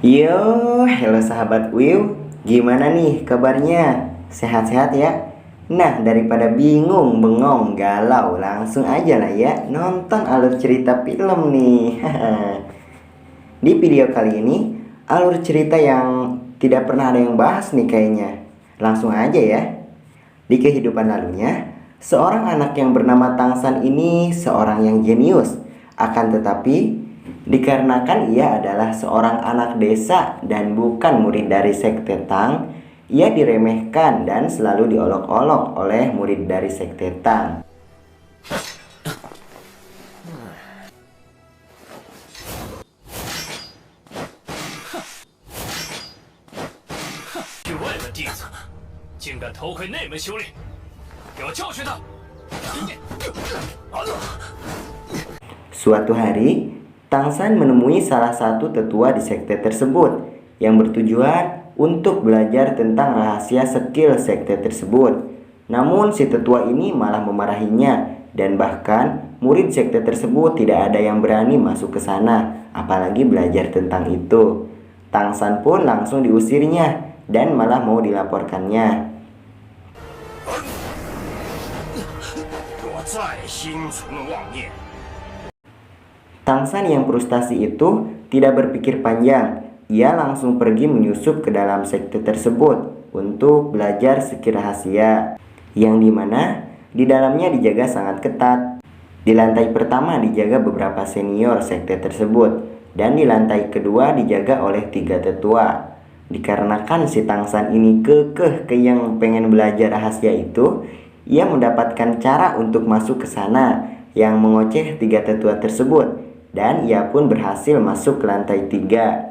Yo, hello sahabat Wiu. Gimana nih kabarnya? Sehat-sehat ya? Nah, daripada bingung, bengong, galau, langsung aja lah ya nonton alur cerita film nih. Di video kali ini, alur cerita yang tidak pernah ada yang bahas nih kayaknya. Langsung aja ya. Di kehidupan lalunya, seorang anak yang bernama Tangsan ini seorang yang jenius. Akan tetapi, dikarenakan ia adalah seorang anak desa dan bukan murid dari sekte Tang, ia diremehkan dan selalu diolok-olok oleh murid dari sekte Tang. 域外的弟子竟敢偷窥内门修炼，给我教训他！Suatu hari, Tangsan menemui salah satu tetua di sekte tersebut yang bertujuan untuk belajar tentang rahasia skill sekte tersebut. Namun si tetua ini malah memarahinya dan bahkan murid sekte tersebut tidak ada yang berani masuk ke sana, apalagi belajar tentang itu. Tangsan pun langsung diusirnya dan malah mau dilaporkannya. 我再心存妄念。 Tangsan yang frustasi itu tidak berpikir panjang. Ia langsung pergi menyusup ke dalam sekte tersebut untuk belajar skill rahasia, yang dimana di dalamnya dijaga sangat ketat. Di lantai pertama dijaga beberapa senior sekte tersebut, dan di lantai kedua dijaga oleh 3 tetua. Dikarenakan si Tangsan ini kekeh yang pengen belajar rahasia itu, ia mendapatkan cara untuk masuk ke sana yang mengoceh 3 tetua tersebut. Dan ia pun berhasil masuk ke lantai 3.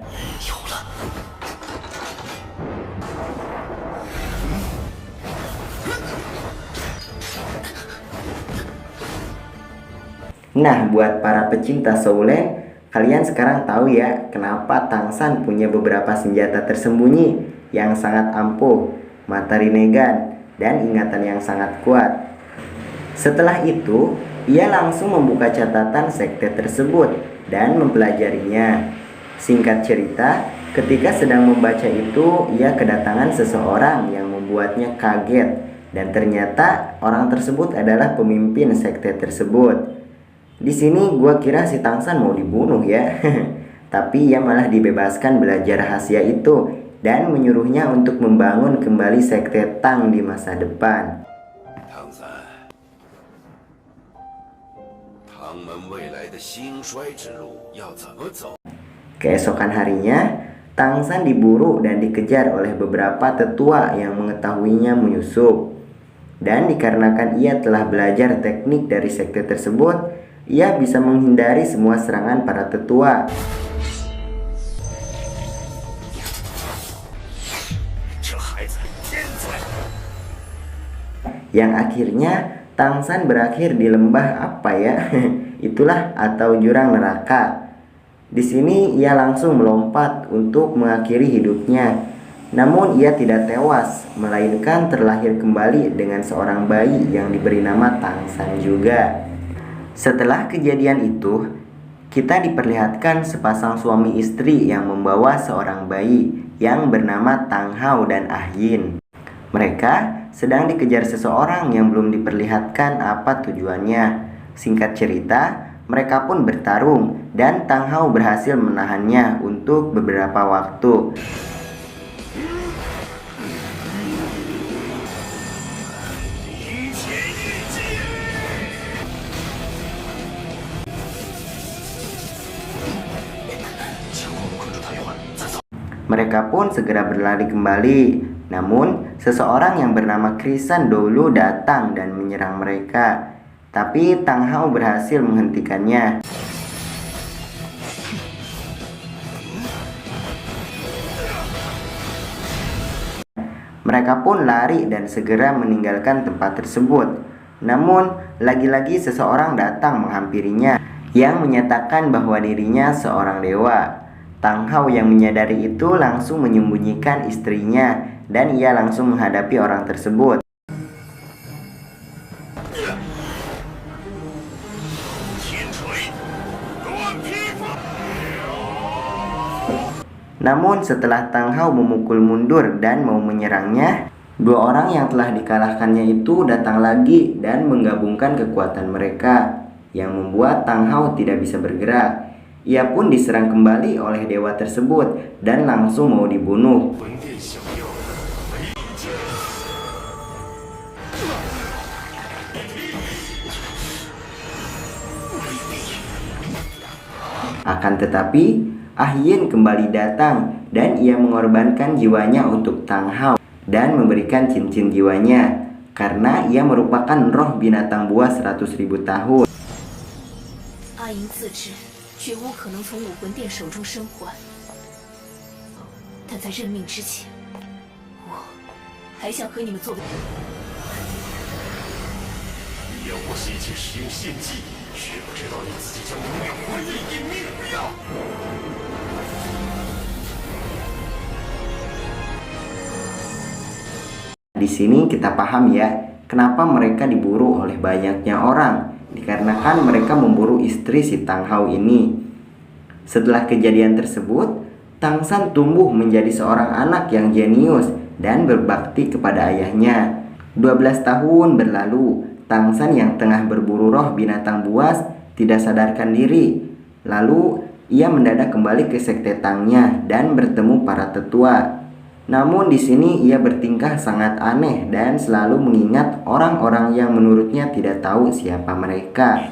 Nah, buat para pecinta Soulen, kalian sekarang tahu ya kenapa Tangsan punya beberapa senjata tersembunyi yang sangat ampuh, mata Rinnegan, dan ingatan yang sangat kuat. Setelah itu, ia langsung membuka catatan sekte tersebut dan mempelajarinya. Singkat cerita, ketika sedang membaca itu, ia kedatangan seseorang yang membuatnya kaget. Dan ternyata orang tersebut adalah pemimpin sekte tersebut. Di sini gua kira si Tangsan mau dibunuh ya. Tapi ia malah dibebaskan belajar rahasia itu dan menyuruhnya untuk membangun kembali sekte Tang di masa depan. Keesokan harinya, Tangsan diburu dan dikejar oleh beberapa tetua yang mengetahuinya menyusup. Dan dikarenakan ia telah belajar teknik dari sekte tersebut, ia bisa menghindari semua serangan para tetua. Yang akhirnya Tangsan berakhir di lembah apa ya? Itulah atau jurang neraka. Di sini ia langsung melompat untuk mengakhiri hidupnya. Namun ia tidak tewas, melainkan terlahir kembali dengan seorang bayi yang diberi nama Tangsan juga. Setelah kejadian itu, kita diperlihatkan sepasang suami istri yang membawa seorang bayi yang bernama Tang Hao dan Ah Yin. Mereka sedang dikejar seseorang yang belum diperlihatkan apa tujuannya. Singkat cerita, mereka pun bertarung dan Tang Hao berhasil menahannya untuk beberapa waktu. Mereka pun segera berlari kembali. Namun, seseorang yang bernama Krisan dulu datang dan menyerang mereka. Tapi Tang Hao berhasil menghentikannya. Mereka pun lari dan segera meninggalkan tempat tersebut. Namun, lagi-lagi seseorang datang menghampirinya yang menyatakan bahwa dirinya seorang dewa. Tang Hao yang menyadari itu langsung menyembunyikan istrinya dan ia langsung menghadapi orang tersebut. Namun setelah Tang Hao memukul mundur dan mau menyerangnya, dua orang yang telah dikalahkannya itu datang lagi dan menggabungkan kekuatan mereka, yang membuat Tang Hao tidak bisa bergerak. Ia pun diserang kembali oleh dewa tersebut dan langsung mau dibunuh. Akan tetapi, Ah Yin kembali datang dan ia mengorbankan jiwanya untuk Tang Hao dan memberikan cincin jiwanya karena ia merupakan roh binatang buas 100.000 tahun. 阿银自知绝无可能从武魂殿手中生还，但在认命之前，我还想和你们做个。你要我一起使用献祭，却不知道你自己将永远活一阴命呀！ Di sini kita paham ya, kenapa mereka diburu oleh banyaknya orang. Dikarenakan mereka memburu istri si Tang Hao ini. Setelah kejadian tersebut, Tang San tumbuh menjadi seorang anak yang jenius dan berbakti kepada ayahnya. 12 tahun berlalu, Tang San yang tengah berburu roh binatang buas tidak sadarkan diri. Lalu ia mendadak kembali ke sekte Tangnya dan bertemu para tetua. Namun di sini ia bertingkah sangat aneh dan selalu mengingat orang-orang yang menurutnya tidak tahu siapa mereka.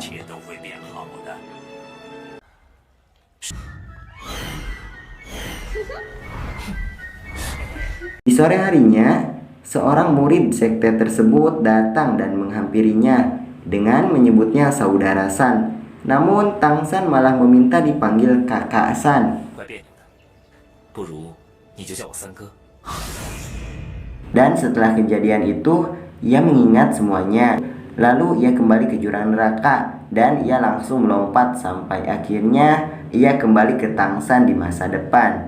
Di sore harinya, seorang murid sekte tersebut datang dan menghampirinya dengan menyebutnya saudara San. Namun Tang San malah meminta dipanggil kakak San. Dan setelah kejadian itu, ia mengingat semuanya. Lalu ia kembali ke jurang neraka dan ia langsung melompat sampai akhirnya ia kembali ke Tang San di masa depan.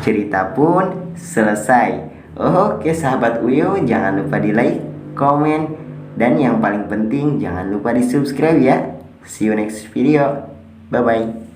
Cerita pun selesai. Oke sahabat Uyo, jangan lupa di like, komen, dan yang paling penting jangan lupa di subscribe ya. See you next video. Bye bye.